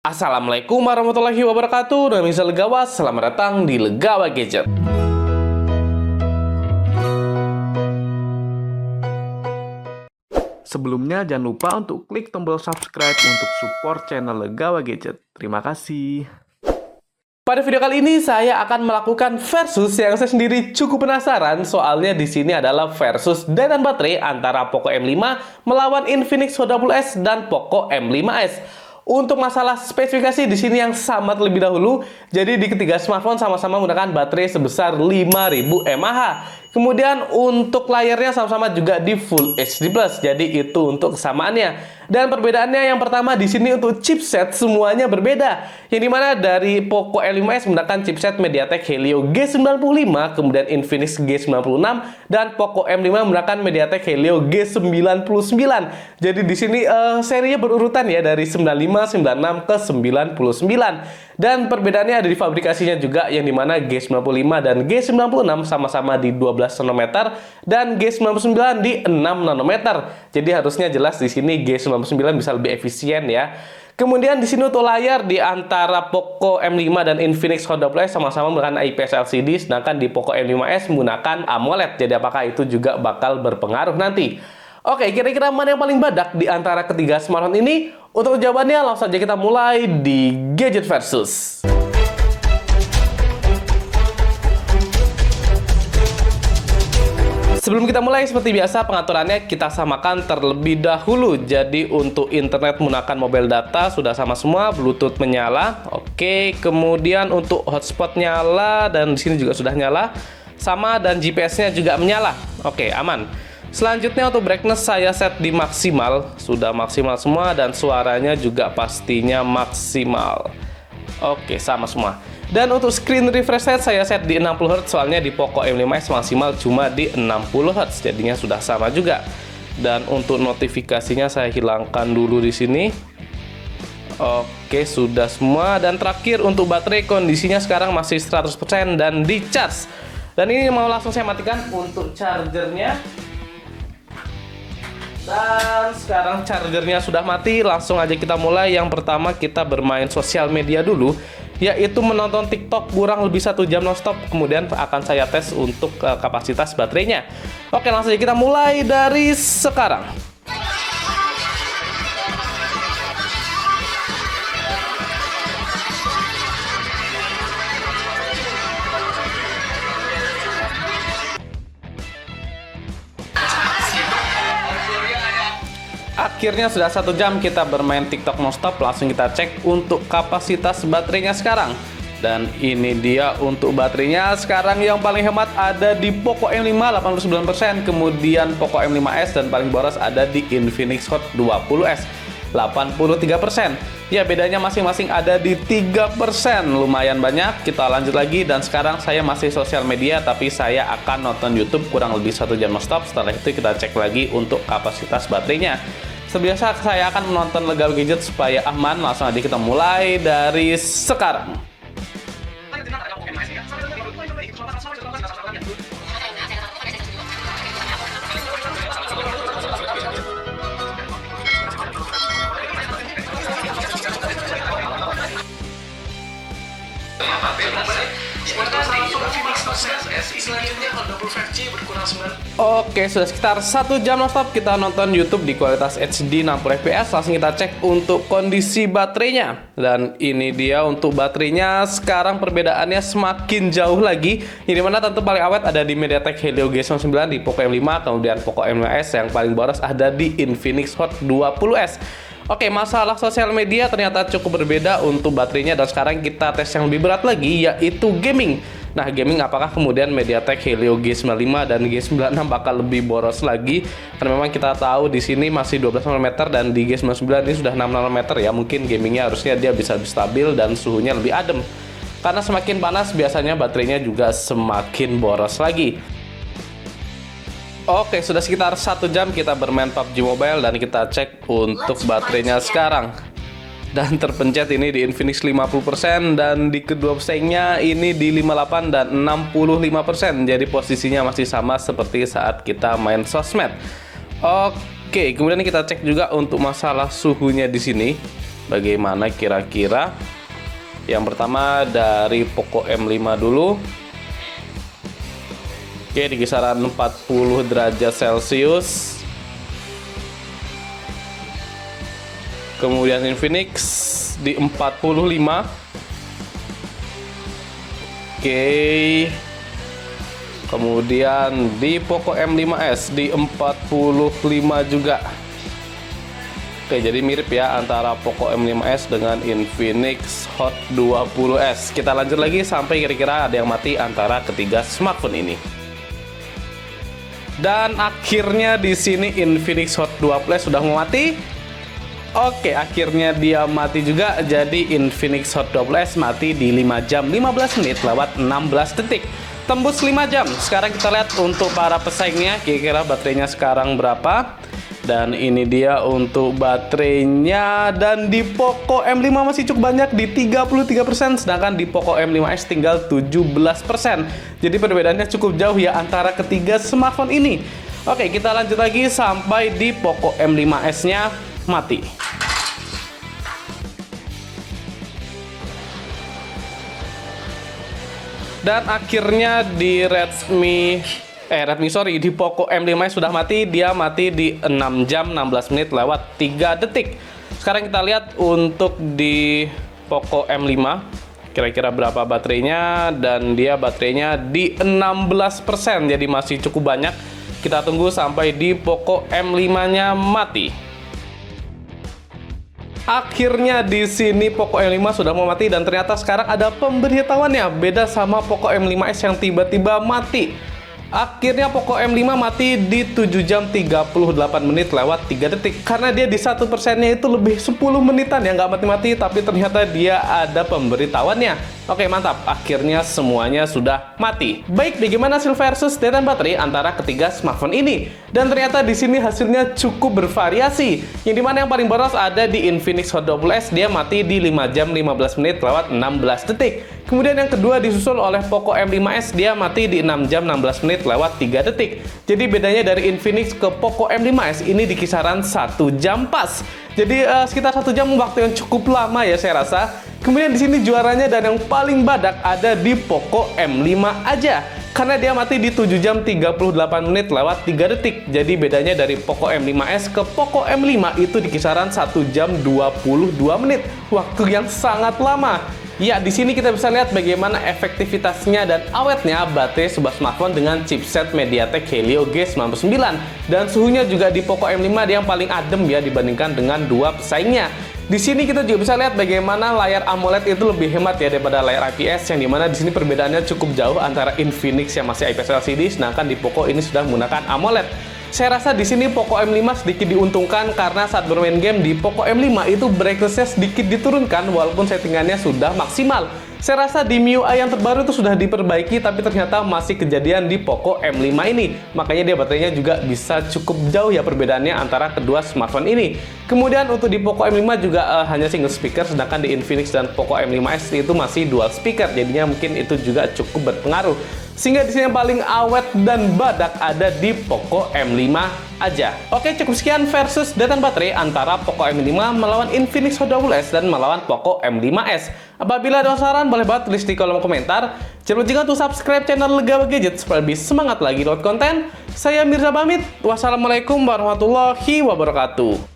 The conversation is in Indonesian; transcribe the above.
Assalamualaikum warahmatullahi wabarakatuh. Nama saya Legawa, selamat datang di Legawa Gadget. Sebelumnya jangan lupa untuk klik tombol subscribe untuk support channel Legawa Gadget. Terima kasih. Pada video kali ini saya akan melakukan versus yang saya sendiri cukup penasaran, soalnya di sini adalah versus deretan baterai antara Poco M5 melawan Infinix Hot 20s dan Poco M5s. Untuk masalah spesifikasi di sini yang sama terlebih dahulu. Jadi di ketiga smartphone sama-sama menggunakan baterai sebesar 5000 mAh. Kemudian untuk layarnya sama-sama juga di Full HD+. Jadi itu untuk kesamaannya. Dan perbedaannya yang pertama di sini untuk chipset semuanya berbeda. Yang dimana dari Poco M5s menggunakan chipset MediaTek Helio G95, kemudian Infinix G96, dan Poco M5 menggunakan MediaTek Helio G99. Jadi di sini serinya berurutan ya dari 95, 96 ke 99. Dan perbedaannya ada di fabrikasinya juga, yang dimana G95 dan G96 sama-sama di 12 nanometer dan G99 di 6 nanometer. Jadi harusnya jelas di sini G99 bisa lebih efisien ya. Kemudian di sini untuk layar di antara Poco M5 dan Infinix Hot 20s sama-sama menggunakan IPS LCD, sedangkan di Poco M5s menggunakan AMOLED. Jadi apakah itu juga bakal berpengaruh nanti? Oke, kira-kira mana yang paling badak di antara ketiga smartphone ini? Untuk jawabannya langsung saja kita mulai di Gadget Versus. Sebelum kita mulai, seperti biasa pengaturannya kita samakan terlebih dahulu. Jadi untuk internet menggunakan mobile data sudah sama semua, Bluetooth menyala. Oke, kemudian untuk hotspot nyala dan di sini juga sudah nyala. Sama, dan GPS-nya juga menyala. Oke, aman. Selanjutnya untuk brightness saya set di maksimal. Sudah maksimal semua dan suaranya juga pastinya maksimal. Oke, sama semua. Dan untuk screen refresh rate saya set di 60Hz, soalnya di Poco M5s maksimal cuma di 60Hz, jadinya sudah sama juga. Dan untuk notifikasinya saya hilangkan dulu di sini. Oke, sudah semua. Dan terakhir untuk baterai, kondisinya sekarang masih 100% dan di charge. Dan ini mau langsung saya matikan untuk chargernya. Dan sekarang chargernya sudah mati, langsung aja kita mulai. Yang pertama kita bermain sosial media dulu, yaitu menonton TikTok kurang lebih 1 jam nonstop. Kemudian akan saya tes untuk kapasitas baterainya. Oke, langsung aja kita mulai dari sekarang. Akhirnya sudah 1 jam kita bermain TikTok nonstop. Langsung kita cek untuk kapasitas baterainya sekarang. Dan ini dia untuk baterainya sekarang. Yang paling hemat ada di Poco M5 89%, kemudian Poco M5s, dan paling boros ada di Infinix Hot 20s 83%. Ya, bedanya masing-masing ada di 3%. Lumayan banyak. Kita lanjut lagi, dan sekarang saya masih sosial media, tapi saya akan nonton YouTube kurang lebih 1 jam nonstop. Setelah itu kita cek lagi untuk kapasitas baterainya. Sebiasa saya akan menonton Legawa Gadget supaya aman. Langsung aja kita mulai dari sekarang. Oke, sudah sekitar 1 jam nonstop kita nonton YouTube di kualitas HD 60fps. Langsung kita cek untuk kondisi baterainya. Dan ini dia untuk baterainya. Sekarang perbedaannya semakin jauh lagi. Ini mana tentu paling awet ada di MediaTek Helio G99 di Poco M5, kemudian Poco M5s. Yang paling boros ada di Infinix Hot 20s. Oke, masalah sosial media ternyata cukup berbeda untuk baterainya. Dan sekarang kita tes yang lebih berat lagi, yaitu gaming. Nah, gaming apakah kemudian MediaTek Helio G95 dan G96 bakal lebih boros lagi? Karena memang kita tahu di sini masih 12 nanometer dan di G99 ini sudah 6 nanometer ya. Mungkin gamingnya harusnya dia bisa lebih stabil dan suhunya lebih adem. Karena semakin panas biasanya baterainya juga semakin boros lagi. Oke, sudah sekitar 1 jam kita bermain PUBG Mobile dan kita cek untuk baterainya sekarang. Dan terpencet ini di Infinix 50%, dan di kedua pesaingnya ini di 58 dan 65%. Jadi posisinya masih sama seperti saat kita main sosmed. Oke, kemudian kita cek juga untuk masalah suhunya di sini. bagaimana kira-kira. Yang pertama dari Poco M5 dulu. Oke, di kisaran 40 derajat Celcius. Kemudian Infinix di 45. Oke. Kemudian di Poco M5s di 45 juga. Oke, jadi mirip ya antara Poco M5s dengan Infinix Hot 20s. Kita lanjut lagi sampai kira-kira ada yang mati antara ketiga smartphone ini. Dan akhirnya di sini Infinix Hot 20s sudah mau mati. Oke, akhirnya dia mati juga. Jadi Infinix Hot 20s mati di 5 jam 15 menit lewat 16 detik. Tembus 5 jam. Sekarang kita lihat untuk para pesaingnya, kira-kira baterainya sekarang berapa. Dan ini dia untuk baterainya. Dan di Poco M5 masih cukup banyak di 33%, sedangkan di Poco M5s tinggal 17%. Jadi perbedaannya cukup jauh ya antara ketiga smartphone ini. Oke, kita lanjut lagi sampai di Poco M5s-nya mati. Dan akhirnya di di Poco M5 sudah mati. Dia mati di 6 jam 16 menit lewat 3 detik. Sekarang kita lihat untuk di Poco M5 kira-kira berapa baterainya. Dan dia baterainya di 16%, jadi masih cukup banyak. Kita tunggu sampai di Poco M5-nya mati. Akhirnya di sini Poco M5 sudah mau mati dan ternyata sekarang ada pemberitahuannya. Beda sama Poco M5s yang tiba-tiba mati. Akhirnya Poco M5 mati di 7 jam 38 menit lewat 3 detik. Karena dia di 1%-nya itu lebih 10 menitan ya, nggak mati-mati, tapi ternyata dia ada pemberitahuannya. Oke, mantap. Akhirnya semuanya sudah mati. Baik, bagaimana hasil versus daya baterai antara ketiga smartphone ini? Dan ternyata di sini hasilnya cukup bervariasi. Yang dimana yang paling boros ada di Infinix Hot 20s, dia mati di 5 jam 15 menit lewat 16 detik. Kemudian yang kedua disusul oleh Poco M5s, dia mati di 6 jam 16 menit lewat 3 detik. Jadi bedanya dari Infinix ke Poco M5s ini di kisaran 1 jam pas. Jadi sekitar 1 jam, waktu yang cukup lama ya saya rasa. Kemudian di sini juaranya dan yang paling badak ada di Poco M5 aja. Karena dia mati di 7 jam 38 menit lewat 3 detik. Jadi bedanya dari Poco M5s ke Poco M5 itu di kisaran 1 jam 22 menit. Waktu yang sangat lama. Ya, di sini kita bisa lihat bagaimana efektivitasnya dan awetnya baterai sebuah smartphone dengan chipset MediaTek Helio G99. Dan suhunya juga di Poco M5 dia yang paling adem ya dibandingkan dengan dua pesaingnya. Di sini kita juga bisa lihat bagaimana layar AMOLED itu lebih hemat ya daripada layar IPS, yang dimana di sini perbedaannya cukup jauh antara Infinix yang masih IPS LCD, sedangkan di Poco ini sudah menggunakan AMOLED. Saya rasa di sini Poco M5 sedikit diuntungkan karena saat bermain game di Poco M5 itu brightness-nya sedikit diturunkan walaupun settingannya sudah maksimal. Saya rasa di MIUI yang terbaru itu sudah diperbaiki, tapi ternyata masih kejadian di Poco M5 ini. Makanya dia baterainya juga bisa cukup jauh ya perbedaannya antara kedua smartphone ini. Kemudian untuk di Poco M5 juga hanya single speaker, sedangkan di Infinix dan Poco M5s itu masih dual speaker. Jadinya mungkin itu juga cukup berpengaruh. Sehingga di sini yang paling awet dan badak ada di Poco M5 aja. Oke, cukup sekian versus daya baterai antara Poco M5 melawan Infinix Hot 20s dan melawan Poco M5s. Apabila ada saran, boleh banget tulis di kolom komentar. Jangan lupa juga untuk subscribe channel Legawa Gadget supaya lebih semangat lagi load konten. Saya Mirza pamit. Wassalamualaikum warahmatullahi wabarakatuh.